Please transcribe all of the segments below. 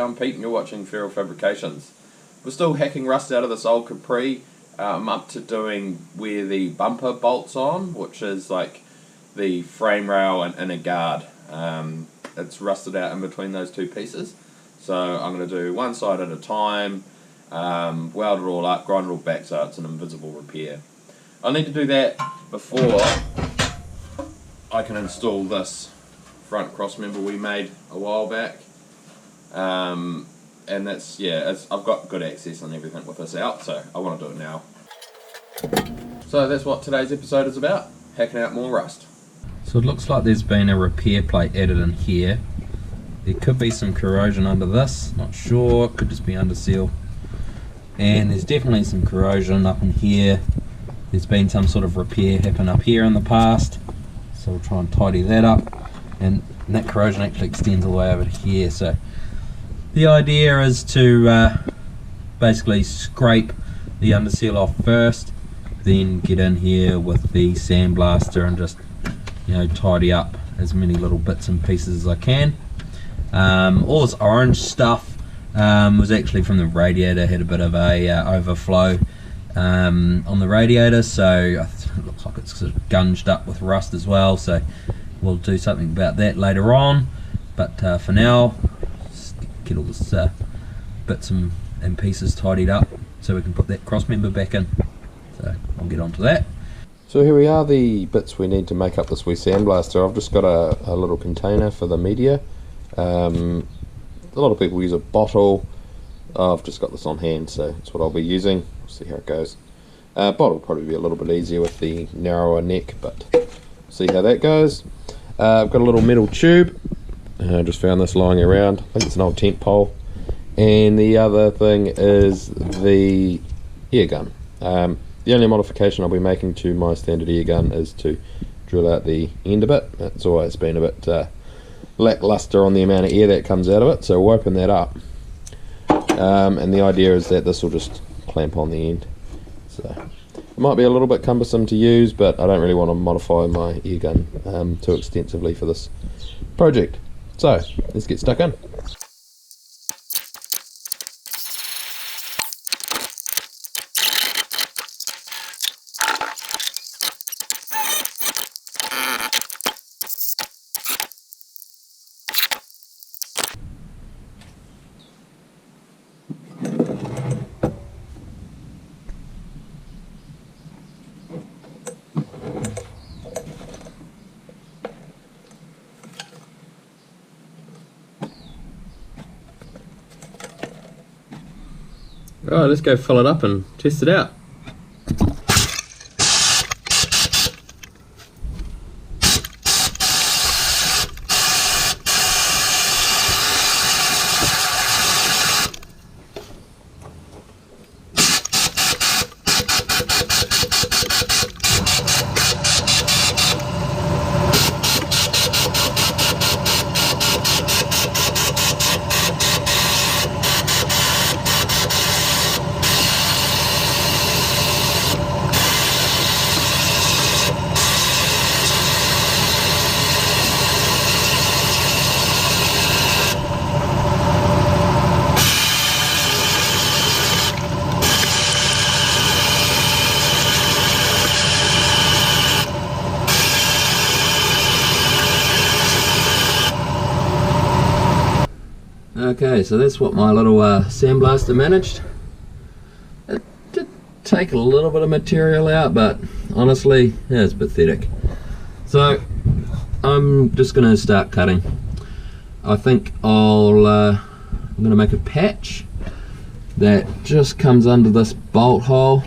I'm Pete and you're watching Feral Fabrications. We're still hacking rust out of this old Capri. I'm up to doing where the bumper bolts on, which is like the frame rail and inner guard. It's rusted out in between those two pieces. So I'm going to do one side at a time, weld it all up, grind it all back so it's an invisible repair. I'll need to do that before I can install this front cross member we made a while back. And that's, I've got good access and everything with this out, so I want to do it now. So that's what today's episode is about, hacking out more rust. So it looks like there's been a repair plate added in here. There could be some corrosion under this, not sure, it could just be under seal. And there's definitely some corrosion up in here. There's been some sort of repair happen up here in the past, so we'll try and tidy that up. And that corrosion actually extends all the way over to here, so the idea is to basically scrape the underseal off first, then get in here with the sandblaster and just, tidy up as many little bits and pieces as I can. All this orange stuff was actually from the radiator, had a bit of a overflow on the radiator, so it looks like it's sort of gunged up with rust as well, so we'll do something about that later on. But for now, just get all this bits and pieces tidied up so we can put that cross member back in. So I'll get on to that. So here we are, the bits we need to make up this wee sandblaster. I've just got a little container for the media. A lot of people use a bottle. I've just got this on hand, so that's what I'll be using. We'll see how it goes. Bottle will probably be a little bit easier with the narrower neck, but see how that goes. I've got a little metal tube. I just found this lying around. I think it's an old tent pole. And the other thing is the ear gun. The only modification I'll be making to my standard ear gun is to drill out the end of it. It's always been a bit lackluster on the amount of air that comes out of it, so we'll open that up. And the idea is that this will just clamp on the end. So it might be a little bit cumbersome to use, but I don't really want to modify my ear gun too extensively for this project. So let's get stuck in. Right, let's go fill it up and test it out. Okay, so that's what my little sandblaster managed. It did take a little bit of material out, but honestly, yeah, it's pathetic. So I'm just going to start cutting. I think I'm going to make a patch that just comes under this bolt hole,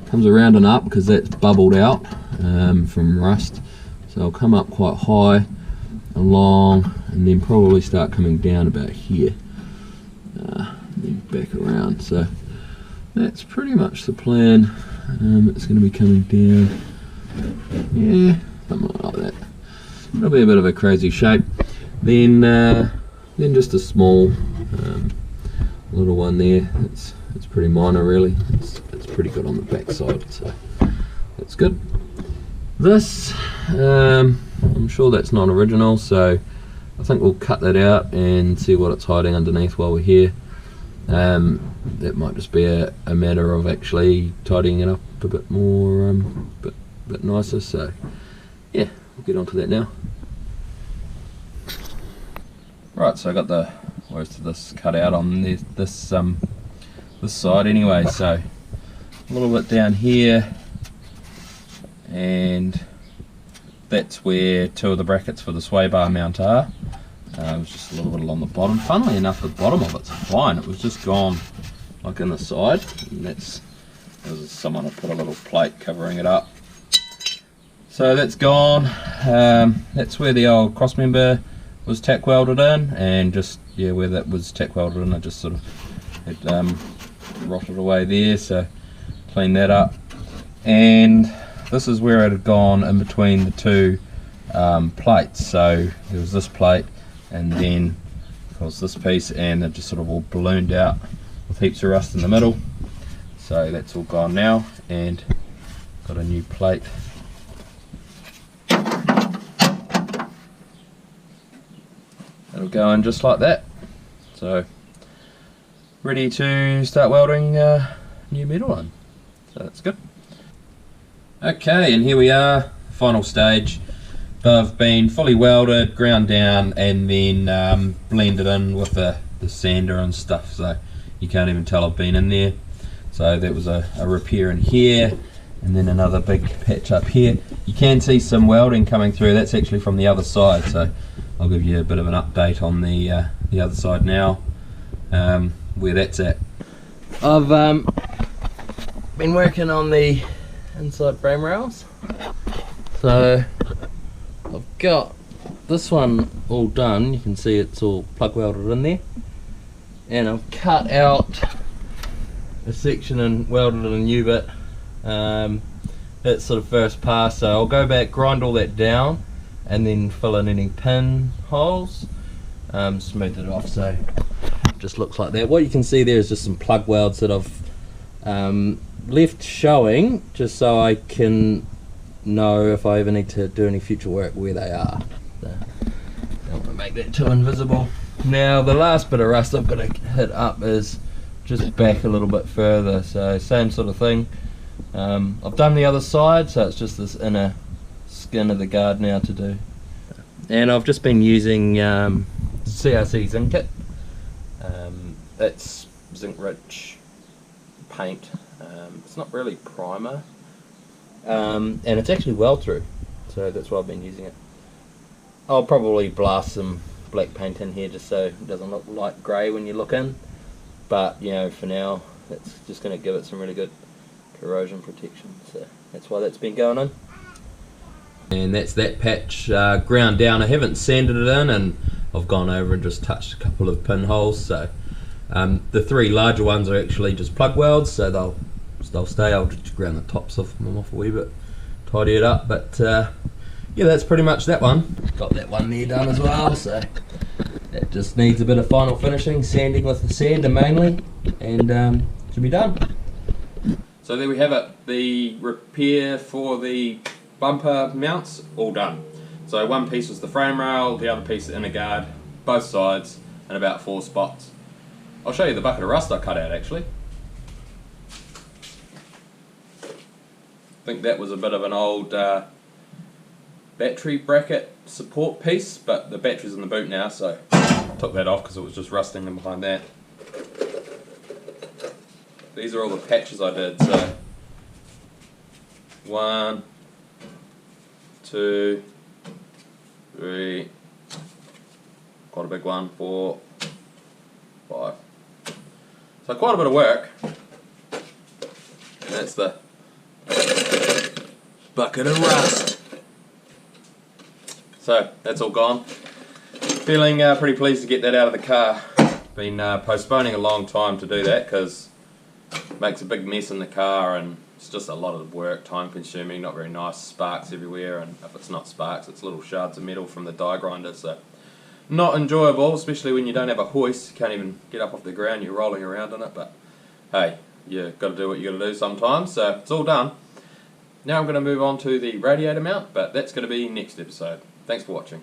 comes around and up because that's bubbled out from rust. So I'll come up quite high, along, and then probably start coming down about here, then back around. So that's pretty much the plan. It's going to be coming down, yeah, something like that. It'll be a bit of a crazy shape. Then just a small little one there. It's pretty minor really. It's pretty good on the back side, so that's good. This I'm sure that's not original, so I think we'll cut that out and see what it's hiding underneath while we're here. That might just be a matter of actually tidying it up a bit more, bit nicer. So yeah, we'll get onto that now. Right, so I got the most of this cut out on this side anyway. So a little bit down here, and that's where 2 of the brackets for the sway bar mount are. It was just a little bit along the bottom. Funnily enough, the bottom of it's fine. It was just gone like in the side, and someone had put a little plate covering it up. So that's gone. That's where the old cross member was tack welded in, and just where that was tack welded in, I just sort of had rotted away there. So clean that up, and this is where it had gone in between the 2 plates. So there was this plate, and then of course this piece, and it just sort of all ballooned out with heaps of rust in the middle. So that's all gone now, and got a new plate. It'll go in just like that. So ready to start welding new metal on. So that's good. Okay, and here we are, final stage. They've been fully welded, ground down, and then blended in with the sander and stuff, so you can't even tell I've been in there. So that was a repair in here, and then another big patch up here. You can see some welding coming through. That's actually from the other side, so I'll give you a bit of an update on the other side now, where that's at. I've been working on the inside frame rails. So I've got this one all done. You can see it's all plug welded in there, and I've cut out a section and welded in a new bit. That's sort of first pass, so I'll go back, grind all that down, and then fill in any pin holes, smooth it off, so it just looks like that. What you can see there is just some plug welds that I've left showing, just so I can know if I ever need to do any future work where they are. So, don't want to make that too invisible. Now the last bit of rust I've got to hit up is just back a little bit further, so same sort of thing. I've done the other side, so it's just this inner skin of the guard now to do. And I've just been using CRC zinc kit. It's zinc rich paint. It's not really primer, and it's actually weld through, so that's why I've been using it. I'll probably blast some black paint in here just so it doesn't look light grey when you look in, but you know, for now that's just going to give it some really good corrosion protection, so that's why that's been going on. And that's that patch ground down. I haven't sanded it in, and I've gone over and just touched a couple of pinholes. So the 3 larger ones are actually just plug welds, so they'll stay. I'll just ground the tops of them off a wee bit, tidy it up. But yeah, that's pretty much that one. Got that one there done as well, so that just needs a bit of final finishing, sanding with the sander mainly, and should be done. So there we have it, the repair for the bumper mounts, all done. So one piece was the frame rail, the other piece the inner guard, both sides, and about 4 spots. I'll show you the bucket of rust I cut out actually. I think that was a bit of an old battery bracket support piece, but the battery's in the boot now, so I took that off because it was just rusting in behind that. These are all the patches I did, so 1, 2, 3, quite a big one, 4, 5. So quite a bit of work. And that's the bucket of rust. So that's all gone. Feeling pretty pleased to get that out of the car. Been postponing a long time to do that because it makes a big mess in the car, and it's just a lot of work, time consuming, not very nice, sparks everywhere, and if it's not sparks it's little shards of metal from the die grinder, so not enjoyable, especially when you don't have a hoist, you can't even get up off the ground, you're rolling around in it, but hey, you got to do what you got to do sometimes, so it's all done. Now I'm going to move on to the radiator mount, but that's going to be next episode. Thanks for watching.